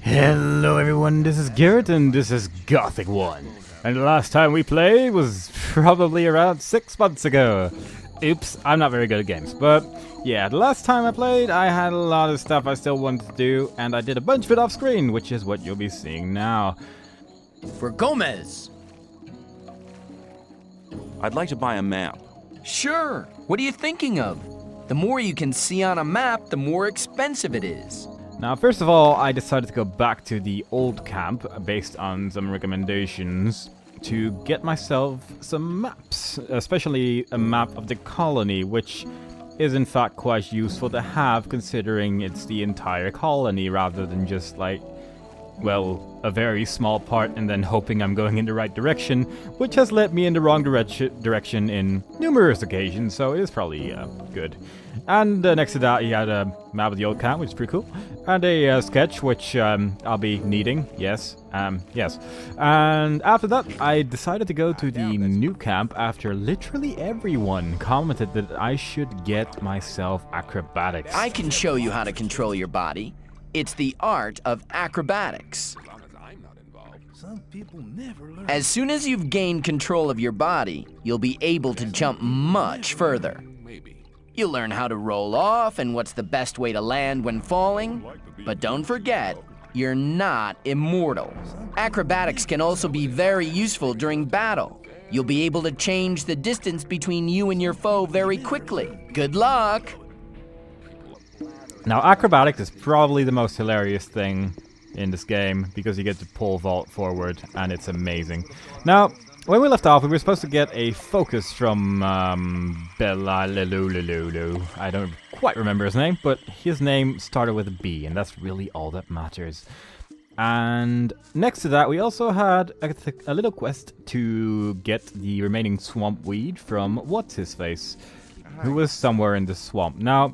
Hello everyone, this is Garrett and this is Gothic 1. And the last time we played was probably around 6 months ago. Oops, I'm not very good at games, but yeah, the last time I played I had a lot of stuff I still wanted to do, and I did a bunch of it off screen, which is what you'll be seeing now. For Gomez. I'd like to buy a map. Sure, what are you thinking of? The more you can see on a map, the more expensive it is. Now, first of all, I decided to go back to the old camp based on some recommendations to get myself some maps, especially a map of the colony, which is in fact quite useful to have considering it's the entire colony rather than just like, well, a very small part and then hoping I'm going in the right direction, which has led me in the wrong direction in numerous occasions, so it is probably good. And next to that, he had a map of the old camp, which is pretty cool, and a sketch, which I'll be needing, yes. And after that, I decided to go to the new camp after literally everyone commented that I should get myself acrobatics. I can show you how to control your body. It's the art of acrobatics. Some people never learn. As soon as you've gained control of your body, you'll be able to jump much further. You'll learn how to roll off and what's the best way to land when falling. But don't forget, you're not immortal. Acrobatics can also be very useful during battle. You'll be able to change the distance between you and your foe very quickly. Good luck! Now, acrobatics is probably the most hilarious thing in this game because you get to pole vault forward and it's amazing. Now, when we left off, we were supposed to get a focus from Bella Lulu. I don't quite remember his name, but his name started with a B, and that's really all that matters. And next to that, we also had a little quest to get the remaining Swampweed from What's-His-Face, who was somewhere in the swamp. Now,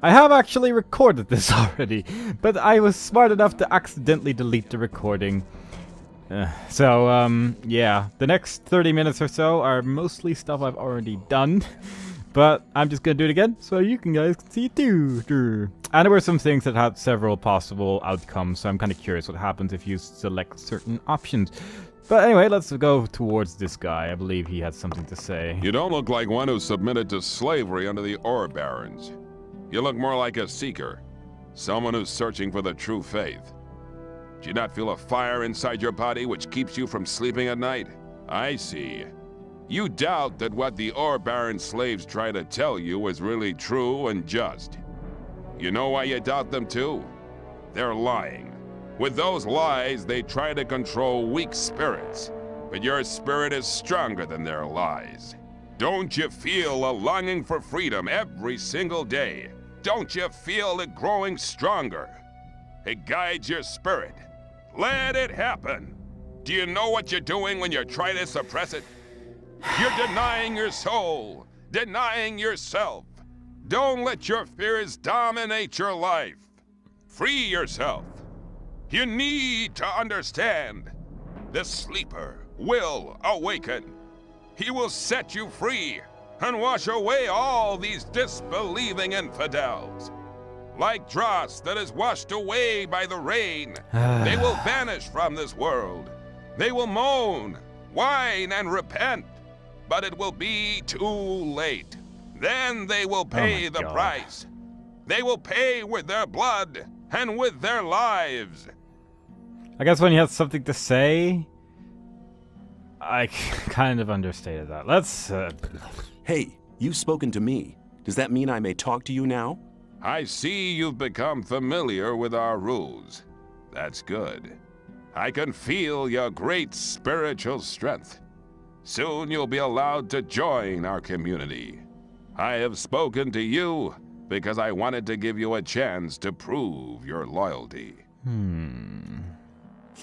I have actually recorded this already, but I was smart enough to accidentally delete the recording. Yeah, the next 30 minutes or so are mostly stuff I've already done, but I'm just gonna do it again so you guys can see it too. And there were some things that had several possible outcomes, so I'm kind of curious what happens if you select certain options. But anyway, let's go towards this guy. I believe he had something to say. You don't look like one who submitted to slavery under the ore barons. You look more like a seeker, someone who's searching for the true faith. Do you not feel a fire inside your body which keeps you from sleeping at night? I see. You doubt that what the ore baron slaves try to tell you is really true and just. You know why you doubt them too? They're lying. With those lies, they try to control weak spirits, but your spirit is stronger than their lies. Don't you feel a longing for freedom every single day? Don't you feel it growing stronger? It guides your spirit. Let it happen. Do you know what you're doing when you try to suppress it? You're denying your soul, denying yourself. Don't let your fears dominate your life. Free yourself. You need to understand. The sleeper will awaken. He will set you free and wash away all these disbelieving infidels. Like dross that is washed away by the rain, they will vanish from this world. They will moan, whine, and repent, but it will be too late. Then they will pay the price. They will pay with their blood and with their lives. I guess when you have something to say, I kind of understated that. Let's... Hey, you've spoken to me. Does that mean I may talk to you now? I see you've become familiar with our rules. That's good. I can feel your great spiritual strength. Soon you'll be allowed to join our community. I have spoken to you because I wanted to give you a chance to prove your loyalty.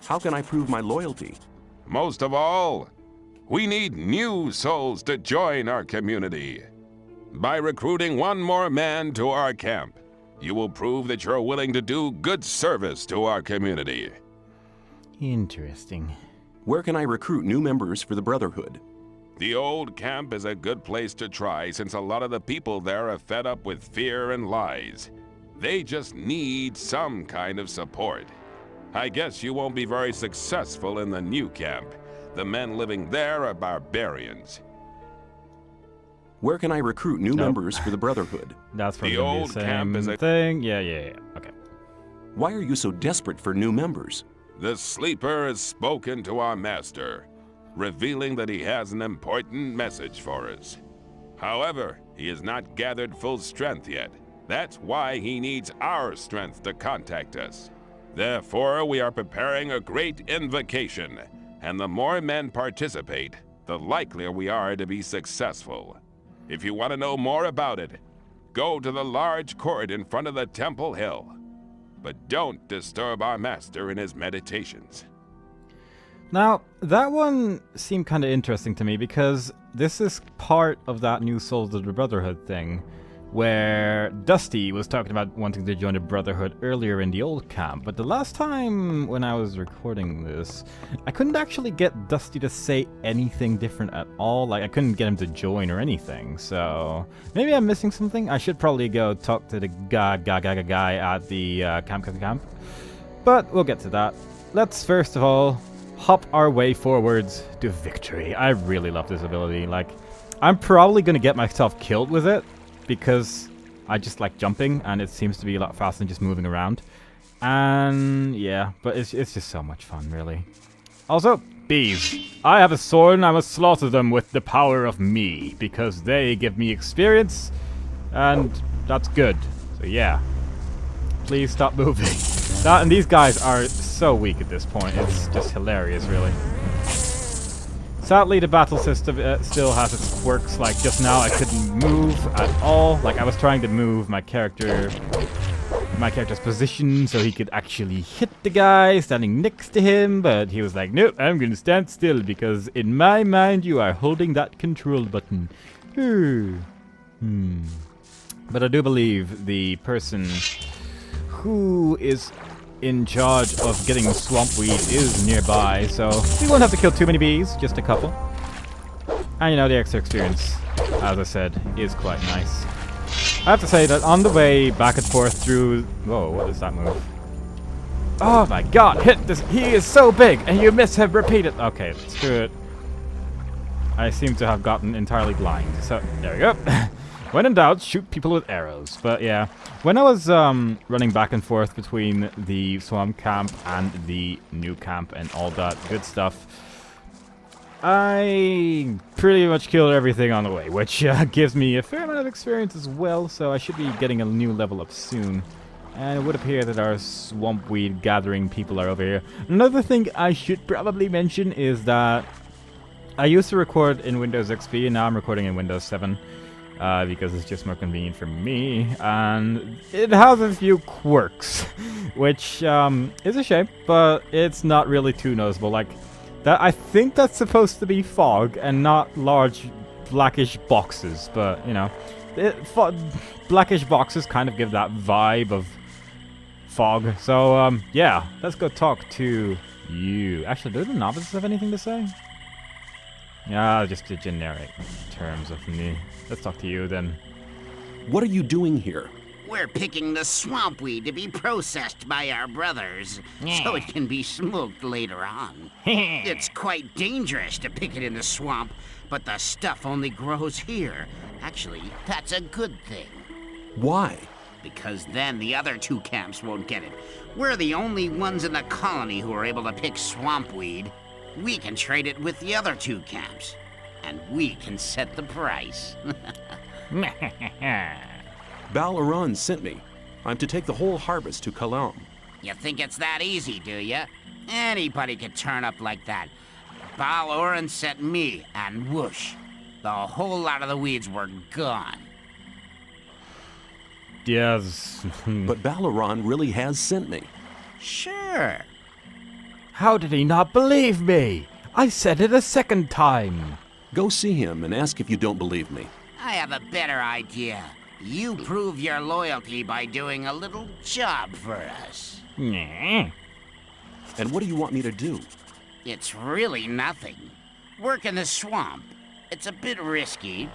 How can I prove my loyalty? Most of all, we need new souls to join our community. By recruiting one more man to our camp, you will prove that you're willing to do good service to our community. Interesting. Where can I recruit new members for the Brotherhood? The old camp is a good place to try since a lot of the people there are fed up with fear and lies. They just need some kind of support. I guess you won't be very successful in the new camp. The men living there are barbarians. Where can I recruit new members for the Brotherhood? That's probably The gonna be old the camp same is a- thing. Yeah. Okay. Why are you so desperate for new members? The Sleeper has spoken to our master, revealing that he has an important message for us. However, he has not gathered full strength yet. That's why he needs our strength to contact us. Therefore, we are preparing a great invocation, and the more men participate, the likelier we are to be successful. If you want to know more about it, go to the large court in front of the Temple Hill. But don't disturb our master in his meditations. Now, that one seemed kind of interesting to me because this is part of that new Souls of the Brotherhood thing, where Dusty was talking about wanting to join the Brotherhood earlier in the old camp, but the last time when I was recording this, I couldn't actually get Dusty to say anything different at all. Like, I couldn't get him to join or anything, so maybe I'm missing something. I should probably go talk to the guy at the camp. But we'll get to that. Let's first of all hop our way forwards to victory. I really love this ability. Like, I'm probably gonna get myself killed with it, because I just like jumping, and it seems to be a lot faster than just moving around. And yeah, but it's just so much fun, really. Also, bees. I have a sword, and I must slaughter them with the power of me, because they give me experience, and that's good. So yeah, please stop moving. That, and these guys are so weak at this point. It's just hilarious, really. Sadly, the battle system still has its quirks. Like, just now I couldn't move at all. Like, I was trying to move my character's position so he could actually hit the guy standing next to him, but he was like, nope, I'm gonna stand still because in my mind you are holding that control button. But I do believe the person who is in charge of getting Swampweed is nearby, so we won't have to kill too many bees, just a couple. And you know, the extra experience, as I said, is quite nice. I have to say that on the way back and forth through... Whoa, what is that move? Oh my god, hit this! He is so big, and you miss him repeated! Okay, screw it. I seem to have gotten entirely blind, so there we go. When in doubt, shoot people with arrows. But yeah, when I was running back and forth between the swamp camp and the new camp and all that good stuff, I pretty much killed everything on the way, which gives me a fair amount of experience as well, so I should be getting a new level up soon. And it would appear that our Swampweed gathering people are over here. Another thing I should probably mention is that I used to record in Windows XP, and now I'm recording in Windows 7. Because it's just more convenient for me, and it has a few quirks, which is a shame, but it's not really too noticeable. Like, that, I think that's supposed to be fog and not large blackish boxes, but you know, blackish boxes kind of give that vibe of fog. So yeah, let's go talk to you. Actually, do the novices have anything to say? Yeah, just the generic terms of me. Let's talk to you then. What are you doing here? We're picking the swampweed to be processed by our brothers, so it can be smoked later on. It's quite dangerous to pick it in the swamp, but the stuff only grows here. Actually, that's a good thing. Why? Because then the other two camps won't get it. We're the only ones in the colony who are able to pick swampweed. We can trade it with the other two camps, and we can set the price. Balaran sent me. I'm to take the whole harvest to Kalam. You think it's that easy, do you? Anybody could turn up like that. Balaran sent me, and whoosh, the whole lot of the weeds were gone. Yes. But Balaran really has sent me. Sure. How did he not believe me? I said it a second time. Go see him and ask if you don't believe me. I have a better idea. You prove your loyalty by doing a little job for us. Nah. And what do you want me to do? It's really nothing. Work in the swamp. It's a bit risky.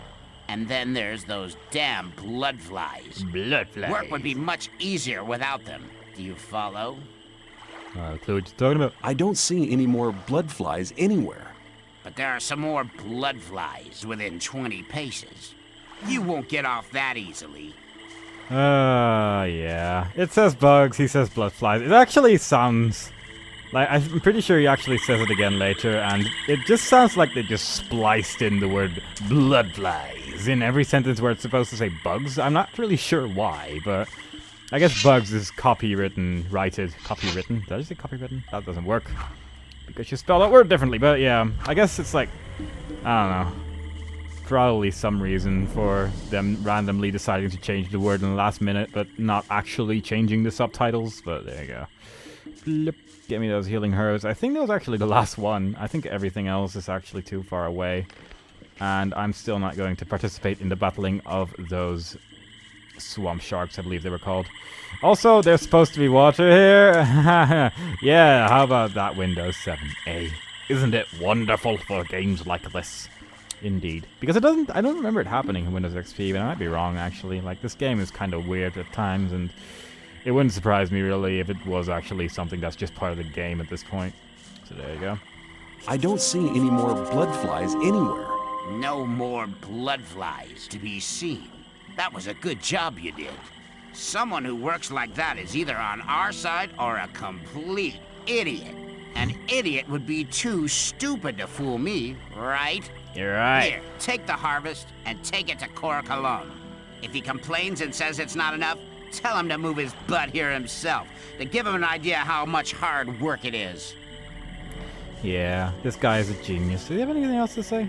And then there's those damn bloodflies. Bloodflies. Work would be much easier without them. Do you follow? Clue what you're talking about. I don't see any more blood flies anywhere. But there are some more blood flies within 20 paces. You won't get off that easily. Yeah. It says bugs, he says blood flies. It actually sounds like, I'm pretty sure he actually says it again later, and it just sounds like they just spliced in the word blood flies in every sentence where it's supposed to say bugs. I'm not really sure why, but I guess bugs is copywritten. Did I say copywritten? That doesn't work. Because you spell that word differently, but yeah. I guess it's like, I don't know. Probably some reason for them randomly deciding to change the word in the last minute, but not actually changing the subtitles, but there you go. Blip. Get me those healing herbs. I think that was actually the last one. I think everything else is actually too far away. And I'm still not going to participate in the battling of those swamp sharks, I believe they were called. Also, there's supposed to be water here. Yeah, how about that Windows 7? Isn't it wonderful for games like this? Indeed. Because I don't remember it happening in Windows XP, but I might be wrong, actually. Like, this game is kind of weird at times, and it wouldn't surprise me, really, if it was actually something that's just part of the game at this point. So there you go. I don't see any more blood flies anywhere. No more blood flies to be seen. That was a good job you did. Someone who works like that is either on our side or a complete idiot. An idiot would be too stupid to fool me, right? You're right. Here, take the harvest and take it to Cor Cologne. If he complains and says it's not enough, tell him to move his butt here himself, to give him an idea how much hard work it is. Yeah, this guy is a genius. Do you have anything else to say?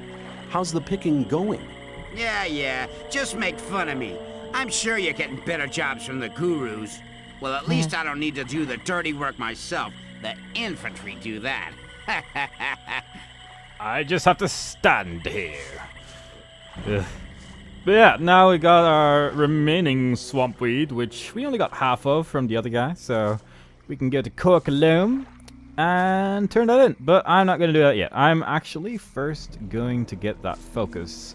How's the picking going? Yeah, just make fun of me. I'm sure you're getting better jobs from the gurus. Well, at least I don't need to do the dirty work myself. The infantry do that. I just have to stand here. Ugh. But yeah, now we got our remaining Swampweed, which we only got half of from the other guy, so we can go to Cor Cologne and turn that in. But I'm not going to do that yet. I'm actually first going to get that focus,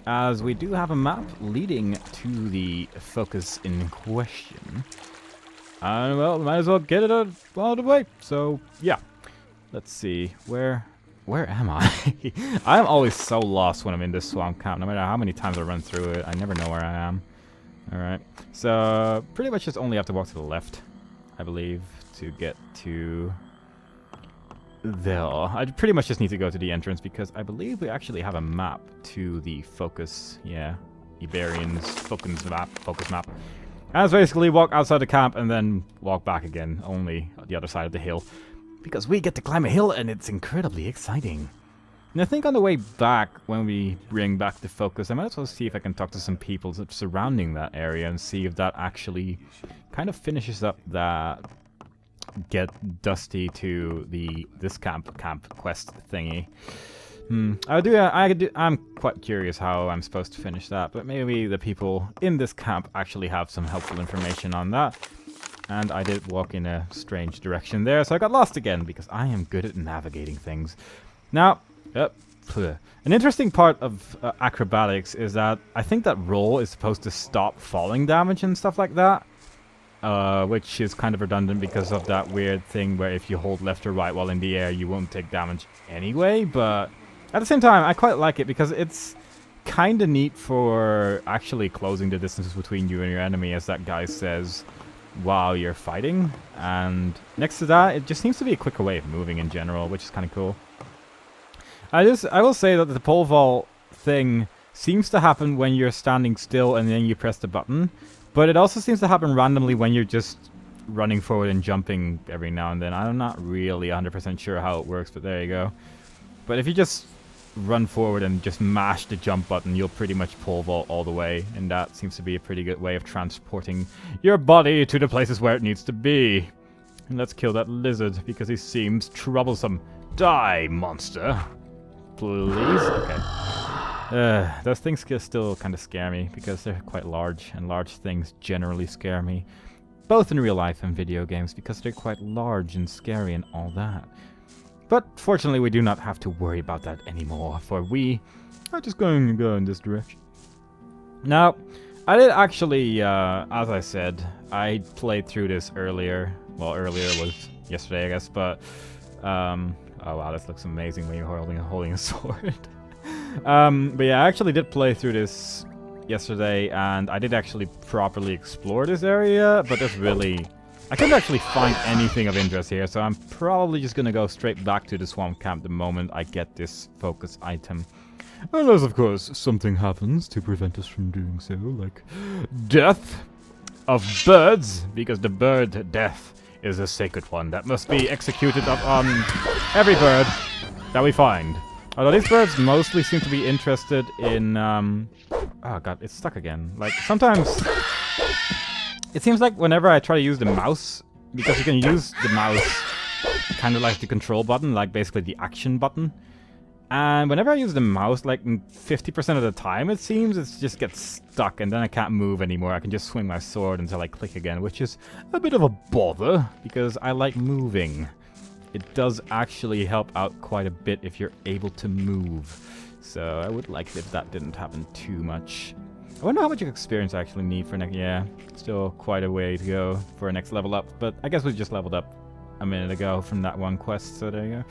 as we do have a map leading to the focus in question. And well, might as well get it out of the way. So yeah, let's see, where am I? I'm always so lost when I'm in this swamp camp. No matter how many times I run through it, I never know where I am. Alright, so pretty much just only have to walk to the left, I believe, to get to there. I pretty much just need to go to the entrance because I believe we actually have a map to the focus. Yeah, Iberian's focus map. And it's basically walk outside the camp and then walk back again, only on the other side of the hill. Because we get to climb a hill and it's incredibly exciting. And I think on the way back, when we bring back the focus, I might as well see if I can talk to some people surrounding that area and see if that actually kind of finishes up that get Dusty to this camp quest thingy. I'm quite curious how I'm supposed to finish that, but maybe the people in this camp actually have some helpful information on that. And I did walk in a strange direction there, so I got lost again, because I am good at navigating things. Now, an interesting part of acrobatics is that I think that roll is supposed to stop falling damage and stuff like that. Which is kind of redundant because of that weird thing where if you hold left or right while in the air, you won't take damage anyway. But at the same time, I quite like it because it's kind of neat for actually closing the distance between you and your enemy, as that guy says, while you're fighting. And next to that, it just seems to be a quicker way of moving in general, which is kind of cool. I will say that the pole vault thing seems to happen when you're standing still and then you press the button. But it also seems to happen randomly when you're just running forward and jumping every now and then. I'm not really 100% sure how it works, but there you go. But if you just run forward and just mash the jump button, you'll pretty much pole vault all the way. And that seems to be a pretty good way of transporting your body to the places where it needs to be. And let's kill that lizard, because he seems troublesome. Die, monster. Please? Okay. Those things still kind of scare me, because they're quite large, and large things generally scare me. Both in real life and video games, because they're quite large and scary and all that. But fortunately we do not have to worry about that anymore, for we are just going to go in this direction. Now, I did actually, as I said, I played through this earlier. Well, earlier was yesterday, I guess. But oh wow, this looks amazing when you're holding a sword. But yeah, I actually did play through this yesterday, and I did actually properly explore this area. But I couldn't actually find anything of interest here, so I'm probably just gonna go straight back to the swamp camp the moment I get this focus item. Unless, of course, something happens to prevent us from doing so, like death of birds, because the bird death is a sacred one that must be executed upon every bird that we find. Although these birds mostly seem to be interested in, oh god, it's stuck again. Like, sometimes it seems like whenever I try to use the mouse, because you can use the mouse kind of like the control button, like basically the action button. And whenever I use the mouse, like 50% of the time, it seems, it just gets stuck, and then I can't move anymore. I can just swing my sword until I click again, which is a bit of a bother, because I like moving. It does actually help out quite a bit if you're able to move. So I would like it if that didn't happen too much. I wonder how much experience I actually need for next... Yeah, still quite a way to go for a next level up, but I guess we just leveled up a minute ago from that one quest, so there you go.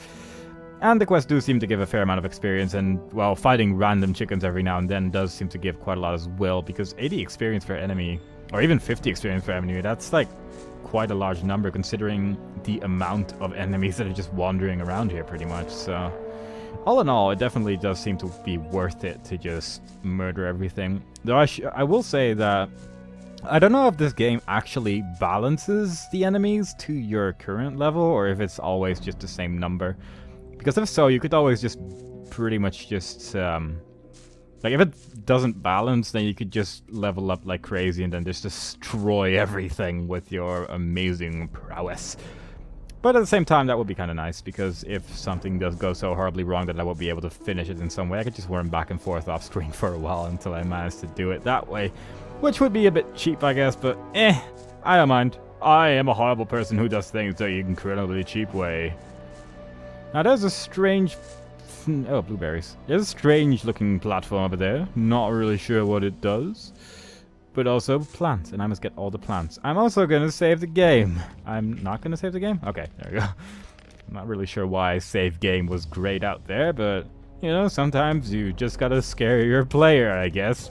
And the quests do seem to give a fair amount of experience, and, well, fighting random chickens every now and then does seem to give quite a lot as well, because 80 experience per enemy, or even 50 experience per enemy, that's, like, quite a large number considering the amount of enemies that are just wandering around here, pretty much, so... All in all, it definitely does seem to be worth it to just murder everything. Though I will say that I don't know if this game actually balances the enemies to your current level, or if it's always just the same number. Because if so, you could always just pretty much just, like, if it doesn't balance, then you could just level up like crazy and then just destroy everything with your amazing prowess. But at the same time, that would be kind of nice, because if something does go so horribly wrong that I won't be able to finish it in some way, I could just worm back and forth off screen for a while until I manage to do it that way. Which would be a bit cheap, I guess, but I don't mind. I am a horrible person who does things the incredibly cheap way. Now there's a strange... Oh, blueberries. There's a strange looking platform over there. Not really sure what it does. But also plants, and I must get all the plants. I'm also gonna save the game. I'm not gonna save the game? Okay, there we go. I'm not really sure why save game was grayed out there, but, you know, sometimes you just gotta scare your player, I guess.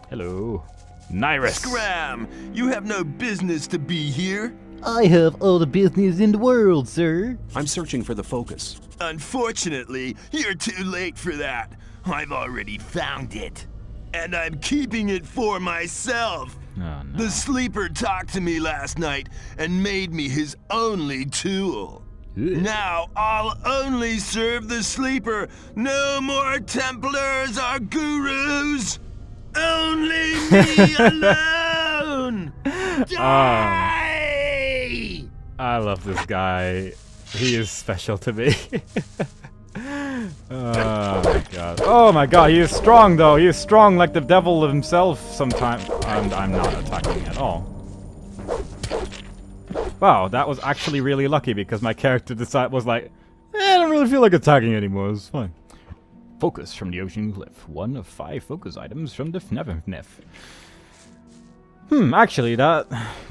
Hello. Nyrus! Scram! You have no business to be here. I have all the business in the world, sir. I'm searching for the focus. Unfortunately, you're too late for that. I've already found it. And I'm keeping it for myself. Oh, no. The sleeper talked to me last night and made me his only tool. Now I'll only serve the sleeper. No more Templars or gurus. Only me alone. Die! I love this guy. He is special to me. Oh my god. Oh my god, he is strong though. He is strong like the devil himself sometimes. And I'm not attacking at all. Wow, that was actually really lucky because my character was like, I don't really feel like attacking anymore. It's fine. Focus from the Ocean Cliff. 1 of 5 focus items from the FNF. Actually, that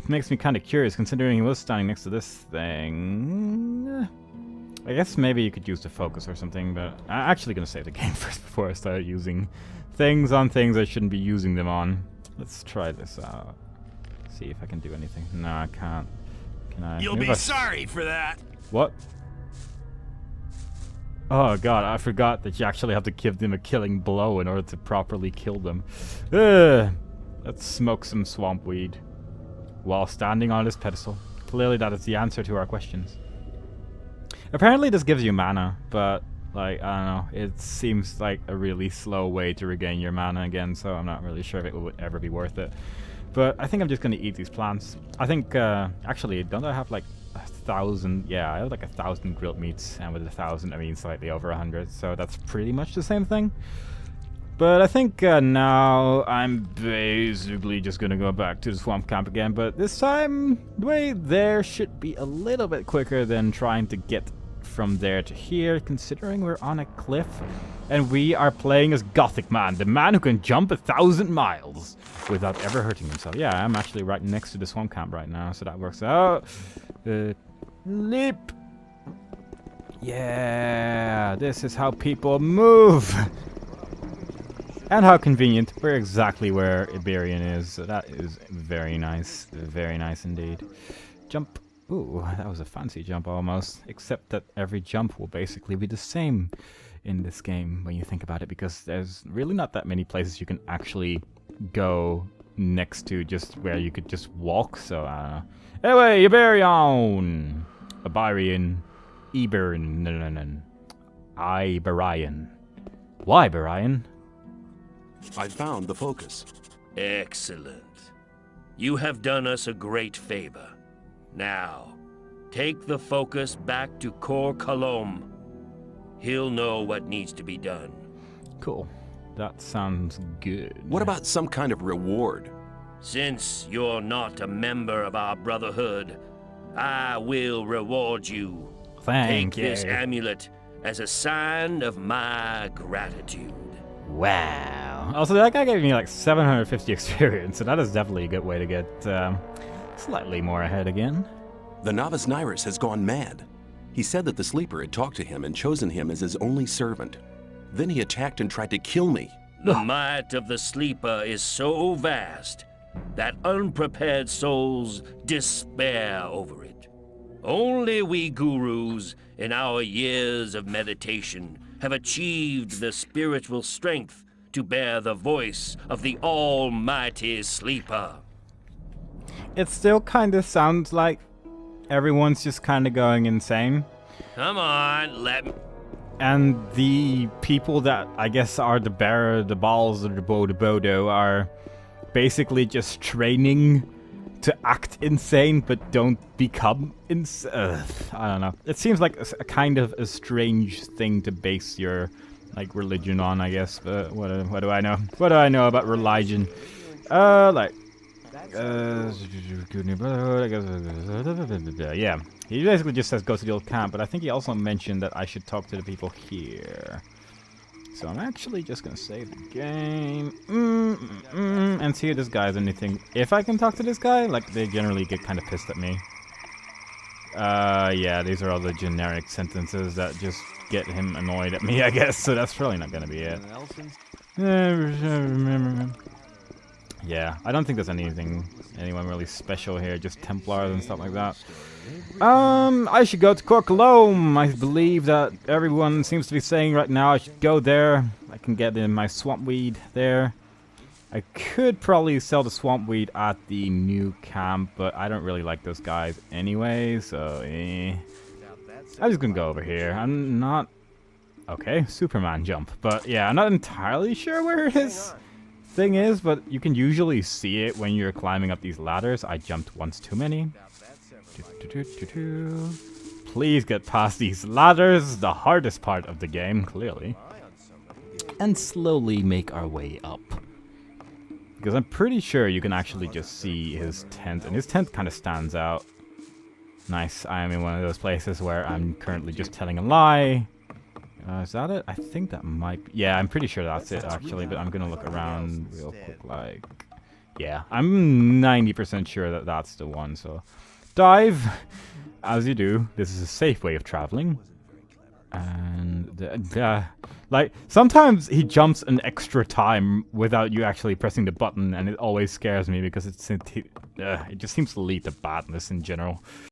makes me kind of curious considering he was standing next to this thing. I guess maybe you could use the focus or something, but I'm actually going to save the game first before I start using things on things I shouldn't be using them on. Let's try this out. See if I can do anything. No, I can't. Can I? You'll be sorry for that. What? Oh god, I forgot that you actually have to give them a killing blow in order to properly kill them. Let's smoke some Swampweed while standing on this pedestal. Clearly that is the answer to our questions. Apparently this gives you mana, but, like, I don't know, it seems like a really slow way to regain your mana again, so I'm not really sure if it would ever be worth it. But I think I'm just going to eat these plants. I think, actually, don't I have like 1,000? Yeah, I have like 1,000 grilled meats, and with 1,000 I mean slightly over 100, so that's pretty much the same thing. But I think now I'm basically just going to go back to the swamp camp again, but this time the way there should be a little bit quicker than trying to get from there to here, considering we're on a cliff and we are playing as Gothic Man, the man who can jump 1,000 miles without ever hurting himself. Yeah, I'm actually right next to the swamp camp right now, so that works out. Leap! Yeah, this is how people move! And how convenient. We're exactly where Iberian is, so that is very nice. Very nice indeed. Jump. Ooh, that was a fancy jump almost. Except that every jump will basically be the same in this game when you think about it, because there's really not that many places you can actually go next to just where you could just walk, so anyway, Iberian! Iberian. Iberian. Iberian. Why Iberian? I found the focus. Excellent. You have done us a great favor. Now, take the focus back to Cor Kalom. He'll know what needs to be done. Cool. That sounds good. What about some kind of reward? Since you're not a member of our brotherhood, I will reward you. Thank Take you. this amulet as a sign of my gratitude. Wow. Also, that guy gave me like 750 experience, so that is definitely a good way to get slightly more ahead again. The novice Nyrus has gone mad. He said that the sleeper had talked to him and chosen him as his only servant. Then he attacked and tried to kill me. The might of the sleeper is so vast that unprepared souls despair over it. Only we gurus, in our years of meditation, have achieved the spiritual strength to bear the voice of the almighty sleeper. It still kind of sounds like everyone's just kind of going insane. Come on, let me... And the people that I guess are the bearer, the balls, or the bodo are basically just training to act insane but don't become insane. I don't know. It seems like a kind of a strange thing to base your like religion on, I guess. But what do I know? What do I know about religion? Yeah. He basically just says go to the old camp, but I think he also mentioned that I should talk to the people here. So I'm actually just gonna save the game and see if this guy has anything. If I can talk to this guy, like they generally get kind of pissed at me. Yeah, these are all the generic sentences that just get him annoyed at me, I guess. So that's probably not gonna be it. Yeah, I don't think there's anyone really special here, just Templars and stuff like that. I should go to Cor Kalom. I believe that everyone seems to be saying right now I should go there. I can get in my Swampweed there. I could probably sell the Swampweed at the new camp, but I don't really like those guys anyway, so I'm just gonna go over here. I'm not... Okay, Superman jump. But yeah, I'm not entirely sure where his thing is, but you can usually see it when you're climbing up these ladders. I jumped once too many. Please get past these ladders, the hardest part of the game, clearly. And slowly make our way up. Because I'm pretty sure you can actually just see his tent, and his tent kind of stands out. Nice, I am in one of those places where I'm currently just telling a lie. Is that it? I think that might be... Yeah, I'm pretty sure that's it, actually, but I'm gonna look around real quick, like... Yeah, I'm 90% sure that that's the one, so... Dive! As you do. This is a safe way of traveling. And... like, sometimes he jumps an extra time without you actually pressing the button, and it always scares me because it just seems to lead to badness in general.